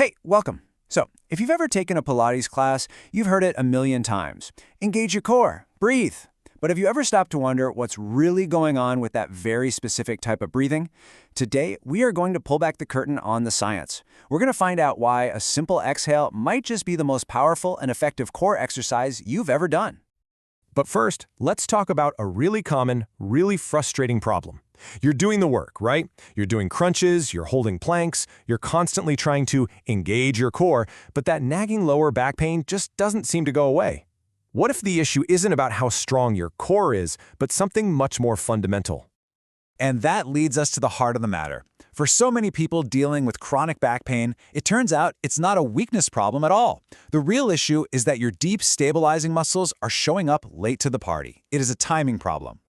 Hey, welcome. So, if you've ever taken a Pilates class, you've heard it a million times. Engage your core, breathe. But have you ever stopped to wonder what's really going on with that very specific type of breathing? Today, we are going to pull back the curtain on the science. We're going to find out why a simple exhale might just be the most powerful and effective core exercise you've ever done. But first, let's talk about a really common, really frustrating problem. You're doing the work, right? You're doing crunches, you're holding planks, you're constantly trying to engage your core, but that nagging lower back pain just doesn't seem to go away. What if the issue isn't about how strong your core is, but something much more fundamental? And that leads us to the heart of the matter. For so many people dealing with chronic back pain, it turns out it's not a weakness problem at all. The real issue is that your deep stabilizing muscles are showing up late to the party. It is a timing problem.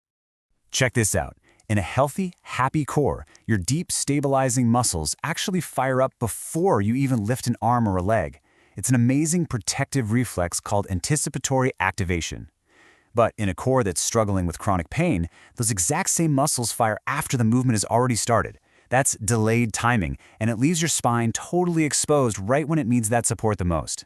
Check this out. In a healthy, happy core, your deep stabilizing muscles actually fire up before you even lift an arm or a leg. It's an amazing protective reflex called anticipatory activation. But in a core that's struggling with chronic pain, those exact same muscles fire after the movement has already started. That's delayed timing, and it leaves your spine totally exposed right when it needs that support the most.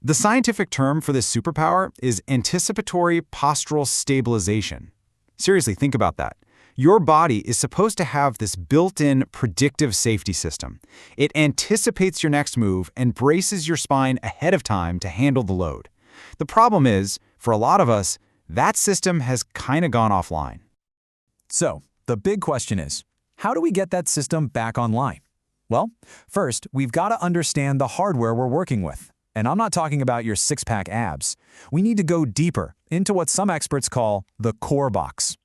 The scientific term for this superpower is anticipatory postural stabilization. Seriously, think about that. Your body is supposed to have this built-in predictive safety system. It anticipates your next move and braces your spine ahead of time to handle the load. The problem is, for a lot of us, that system has kind of gone offline. So, the big question is, how do we get that system back online? Well, first, we've got to understand the hardware we're working with. And I'm not talking about your six-pack abs. We need to go deeper into what some experts call the core box.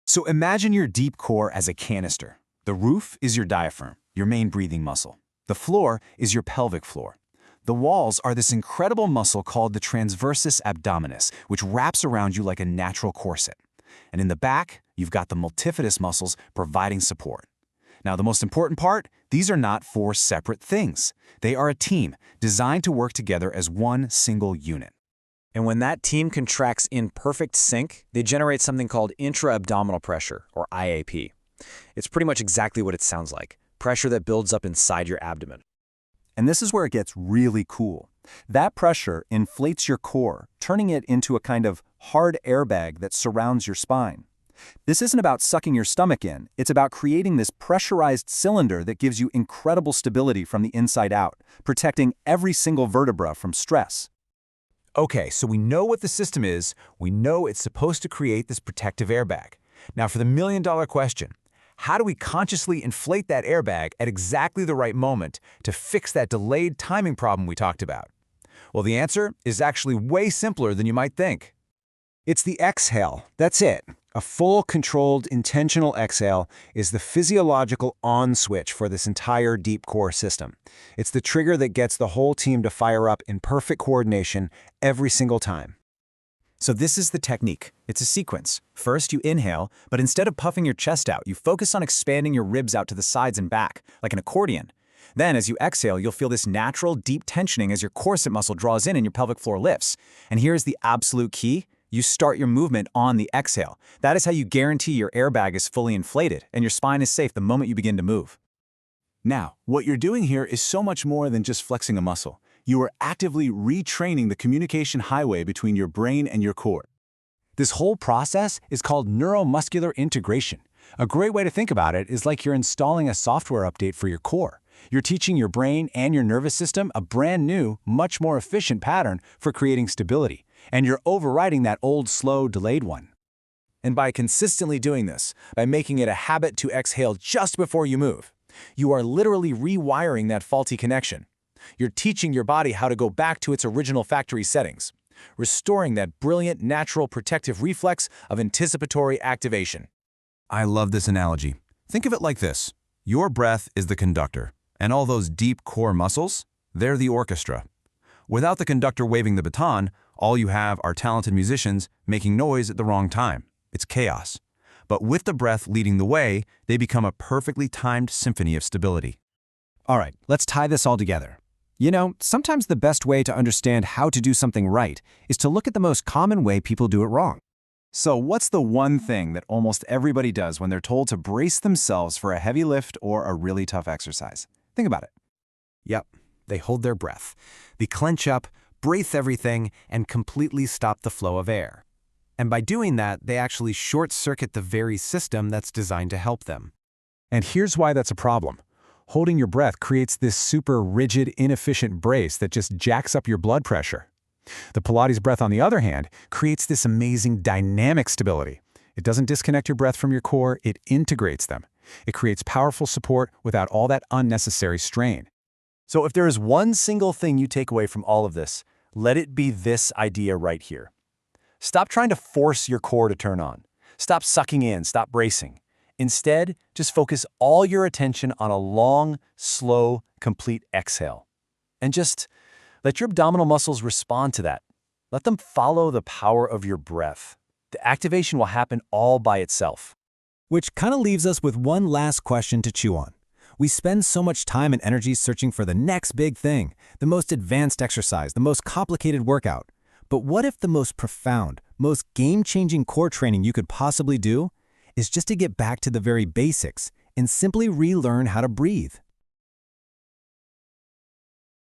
So imagine your deep core as a canister. The roof is your diaphragm, your main breathing muscle. The floor is your pelvic floor. The walls are this incredible muscle called the transversus abdominis, which wraps around you like a natural corset. And in the back, you've got the multifidus muscles providing support. Now, the most important part, these are not four separate things. They are a team designed to work together as one single unit. And when that team contracts in perfect sync, they generate something called intra-abdominal pressure, or IAP. It's pretty much exactly what it sounds like, pressure that builds up inside your abdomen. And this is where it gets really cool. That pressure inflates your core, turning it into a kind of hard airbag that surrounds your spine. This isn't about sucking your stomach in, it's about creating this pressurized cylinder that gives you incredible stability from the inside out, protecting every single vertebra from stress. Okay, so we know what the system is, we know it's supposed to create this protective airbag. Now for the million-dollar question, how do we consciously inflate that airbag at exactly the right moment to fix that delayed timing problem we talked about? Well, the answer is actually way simpler than you might think. It's the exhale. That's it. A full, controlled, intentional exhale is the physiological on switch for this entire deep core system. It's the trigger that gets the whole team to fire up in perfect coordination every single time. So this is the technique. It's a sequence. First, you inhale, but instead of puffing your chest out, you focus on expanding your ribs out to the sides and back, like an accordion. Then, as you exhale, you'll feel this natural, deep tensioning as your corset muscle draws in and your pelvic floor lifts. And here's the absolute key. You start your movement on the exhale. That is how you guarantee your airbag is fully inflated and your spine is safe the moment you begin to move. Now, what you're doing here is so much more than just flexing a muscle. You are actively retraining the communication highway between your brain and your core. This whole process is called neuromuscular integration. A great way to think about it is like you're installing a software update for your core. You're teaching your brain and your nervous system a brand new, much more efficient pattern for creating stability. And you're overriding that old, slow, delayed one. And by consistently doing this, by making it a habit to exhale just before you move, you are literally rewiring that faulty connection. You're teaching your body how to go back to its original factory settings, restoring that brilliant natural protective reflex of anticipatory activation. I love this analogy. Think of it like this. Your breath is the conductor, and all those deep core muscles, they're the orchestra. Without the conductor waving the baton, all you have are talented musicians making noise at the wrong time. It's chaos. But with the breath leading the way, they become a perfectly timed symphony of stability. All right, let's tie this all together. You know, sometimes the best way to understand how to do something right is to look at the most common way people do it wrong. So what's the one thing that almost everybody does when they're told to brace themselves for a heavy lift or a really tough exercise? Think about it. Yep, They hold their breath. They clench up, brace everything, and completely stop the flow of air. And by doing that, they actually short-circuit the very system that's designed to help them. And here's why that's a problem. Holding your breath creates this super rigid, inefficient brace that just jacks up your blood pressure. The Pilates breath, on the other hand, creates this amazing dynamic stability. It doesn't disconnect your breath from your core, it integrates them. It creates powerful support without all that unnecessary strain. So if there is one single thing you take away from all of this, let it be this idea right here. Stop trying to force your core to turn on. Stop sucking in, stop bracing. Instead, just focus all your attention on a long, slow, complete exhale. And just let your abdominal muscles respond to that. Let them follow the power of your breath. The activation will happen all by itself. Which kind of leaves us with one last question to chew on. We spend so much time and energy searching for the next big thing, the most advanced exercise, the most complicated workout. But what if the most profound, most game-changing core training you could possibly do is just to get back to the very basics and simply relearn how to breathe?